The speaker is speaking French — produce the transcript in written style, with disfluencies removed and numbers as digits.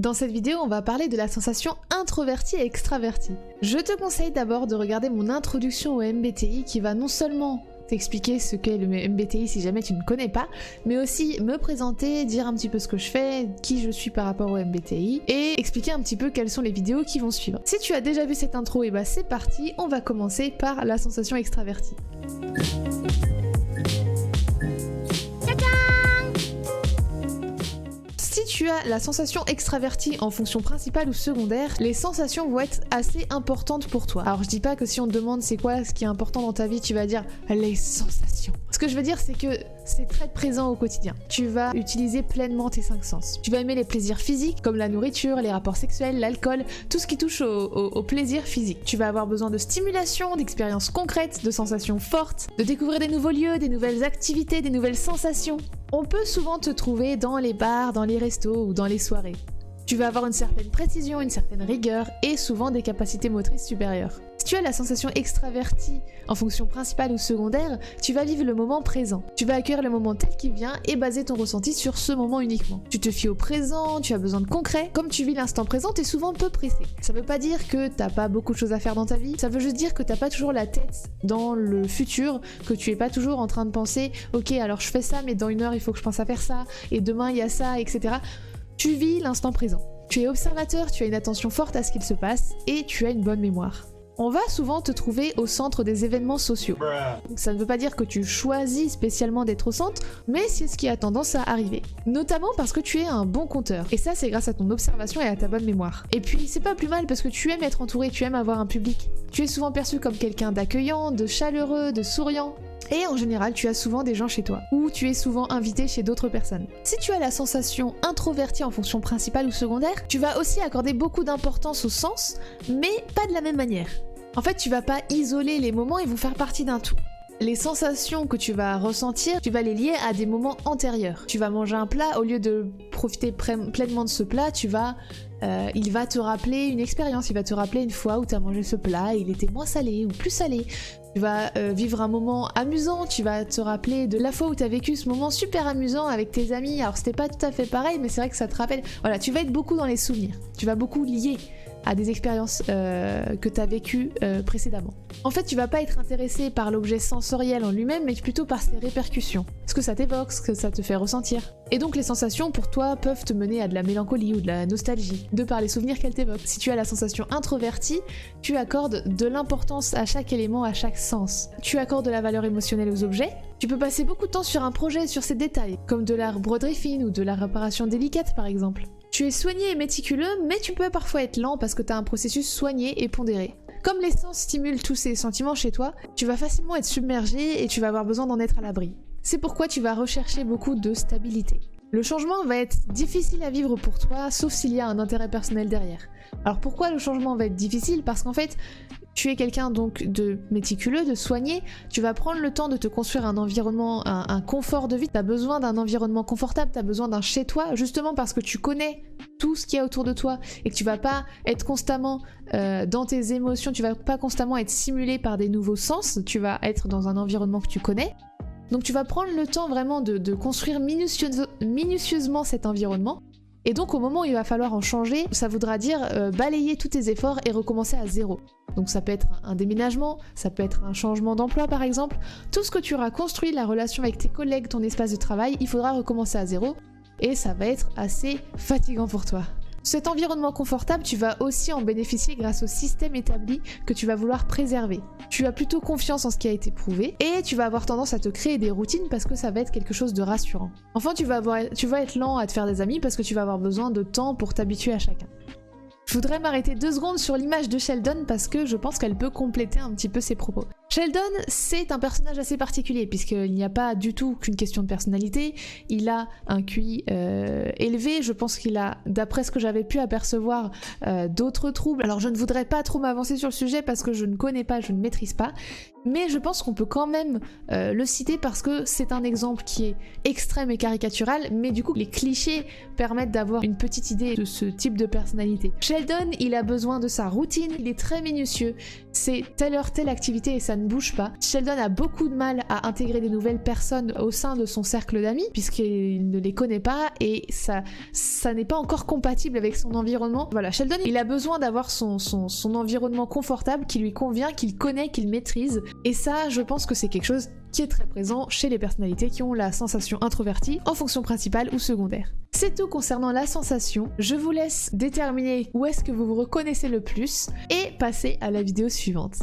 Dans cette vidéo, on va parler de la sensation introvertie et extravertie. Je te conseille d'abord de regarder mon introduction au MBTI qui va non seulement t'expliquer ce qu'est le MBTI si jamais tu ne connais pas, mais aussi me présenter, dire un petit peu ce que je fais, qui je suis par rapport au MBTI et expliquer un petit peu quelles sont les vidéos qui vont suivre. Si tu as déjà vu cette intro, et bah c'est parti, on va commencer par la sensation extravertie. Si tu as la sensation extravertie en fonction principale ou secondaire, les sensations vont être assez importantes pour toi. Alors je dis pas que si on te demande c'est quoi ce qui est important dans ta vie, tu vas dire les sensations. Ce que je veux dire c'est que c'est très présent au quotidien. Tu vas utiliser pleinement tes 5 sens. Tu vas aimer les plaisirs physiques comme la nourriture, les rapports sexuels, l'alcool, tout ce qui touche au plaisir physique. Tu vas avoir besoin de stimulation, d'expériences concrètes, de sensations fortes, de découvrir des nouveaux lieux, des nouvelles activités, des nouvelles sensations. On peut souvent te trouver dans les bars, dans les restos ou dans les soirées. Tu vas avoir une certaine précision, une certaine rigueur et souvent des capacités motrices supérieures. Si tu as la sensation extravertie en fonction principale ou secondaire, tu vas vivre le moment présent. Tu vas accueillir le moment tel qu'il vient et baser ton ressenti sur ce moment uniquement. Tu te fies au présent, tu as besoin de concret. Comme tu vis l'instant présent, t'es souvent peu pressé. Ça veut pas dire que t'as pas beaucoup de choses à faire dans ta vie, ça veut juste dire que t'as pas toujours la tête dans le futur, que tu es pas toujours en train de penser « Ok, alors je fais ça, mais dans 1 heure, il faut que je pense à faire ça, et demain, il y a ça, etc. » Tu vis l'instant présent. Tu es observateur, tu as une attention forte à ce qu'il se passe, et tu as une bonne mémoire. On va souvent te trouver au centre des événements sociaux. Ça ne veut pas dire que tu choisis spécialement d'être au centre, mais c'est ce qui a tendance à arriver. Notamment parce que tu es un bon conteur. Et ça, c'est grâce à ton observation et à ta bonne mémoire. Et puis, c'est pas plus mal parce que tu aimes être entouré, tu aimes avoir un public. Tu es souvent perçu comme quelqu'un d'accueillant, de chaleureux, de souriant. Et en général, tu as souvent des gens chez toi, ou tu es souvent invité chez d'autres personnes. Si tu as la sensation introvertie en fonction principale ou secondaire, tu vas aussi accorder beaucoup d'importance au sens, mais pas de la même manière. En fait, tu vas pas isoler les moments, ils vont faire partie d'un tout. Les sensations que tu vas ressentir, tu vas les lier à des moments antérieurs. Tu vas manger un plat, au lieu de profiter pleinement de ce plat, il va te rappeler une expérience, il va te rappeler une fois où tu as mangé ce plat et il était moins salé ou plus salé. Tu vas vivre un moment amusant, tu vas te rappeler de la fois où tu as vécu ce moment super amusant avec tes amis. Alors c'était pas tout à fait pareil, mais c'est vrai que ça te rappelle. Voilà, tu vas être beaucoup dans les souvenirs. Tu vas beaucoup lier à des expériences que tu as vécues précédemment. En fait, tu vas pas être intéressé par l'objet sensoriel en lui-même, mais plutôt par ses répercussions. Ce que ça t'évoque, ce que ça te fait ressentir. Et donc les sensations pour toi peuvent te mener à de la mélancolie ou de la nostalgie, de par les souvenirs qu'elles t'évoquent. Si tu as la sensation introvertie, tu accordes de l'importance à chaque élément, à chaque sens. Tu accordes de la valeur émotionnelle aux objets. Tu peux passer beaucoup de temps sur un projet, sur ses détails, comme de la broderie fine ou de la réparation délicate par exemple. Tu es soigné et méticuleux, mais tu peux parfois être lent parce que tu as un processus soigné et pondéré. Comme les sens stimulent tous ces sentiments chez toi, tu vas facilement être submergé et tu vas avoir besoin d'en être à l'abri. C'est pourquoi tu vas rechercher beaucoup de stabilité. Le changement va être difficile à vivre pour toi, sauf s'il y a un intérêt personnel derrière. Alors pourquoi le changement va être difficile ? Parce qu'en fait, tu es quelqu'un donc de méticuleux, de soigné, tu vas prendre le temps de te construire un environnement, un confort de vie. Tu as besoin d'un environnement confortable, tu as besoin d'un chez-toi, justement parce que tu connais tout ce qu'il y a autour de toi et que tu vas pas être constamment dans tes émotions, tu vas pas constamment être stimulé par des nouveaux sens, tu vas être dans un environnement que tu connais. Donc tu vas prendre le temps vraiment de construire minutieusement cet environnement. Et donc au moment où il va falloir en changer, ça voudra dire balayer tous tes efforts et recommencer à zéro. Donc ça peut être un déménagement, ça peut être un changement d'emploi par exemple. Tout ce que tu auras construit, la relation avec tes collègues, ton espace de travail, il faudra recommencer à zéro. Et ça va être assez fatigant pour toi. Cet environnement confortable, tu vas aussi en bénéficier grâce au système établi que tu vas vouloir préserver. Tu as plutôt confiance en ce qui a été prouvé et tu vas avoir tendance à te créer des routines parce que ça va être quelque chose de rassurant. Enfin, tu vas être lent à te faire des amis parce que tu vas avoir besoin de temps pour t'habituer à chacun. Je voudrais m'arrêter 2 secondes sur l'image de Sheldon parce que je pense qu'elle peut compléter un petit peu ses propos. Sheldon, c'est un personnage assez particulier puisqu'il n'y a pas du tout qu'une question de personnalité, il a un QI élevé, je pense qu'il a, d'après ce que j'avais pu apercevoir, d'autres troubles. Alors je ne voudrais pas trop m'avancer sur le sujet parce que je ne connais pas, je ne maîtrise pas, mais je pense qu'on peut quand même le citer parce que c'est un exemple qui est extrême et caricatural, mais du coup les clichés permettent d'avoir une petite idée de ce type de personnalité. Sheldon, il a besoin de sa routine, il est très minutieux, c'est telle heure, telle activité et ça ne bouge pas. Sheldon a beaucoup de mal à intégrer des nouvelles personnes au sein de son cercle d'amis puisqu'il ne les connaît pas et ça n'est pas encore compatible avec son environnement. Voilà, Sheldon, il a besoin d'avoir son environnement confortable qui lui convient, qu'il connaît, qu'il maîtrise. Et ça, je pense que c'est quelque chose qui est très présent chez les personnalités qui ont la sensation introvertie en fonction principale ou secondaire. C'est tout concernant la sensation. Je vous laisse déterminer où est-ce que vous vous reconnaissez le plus et passer à la vidéo suivante.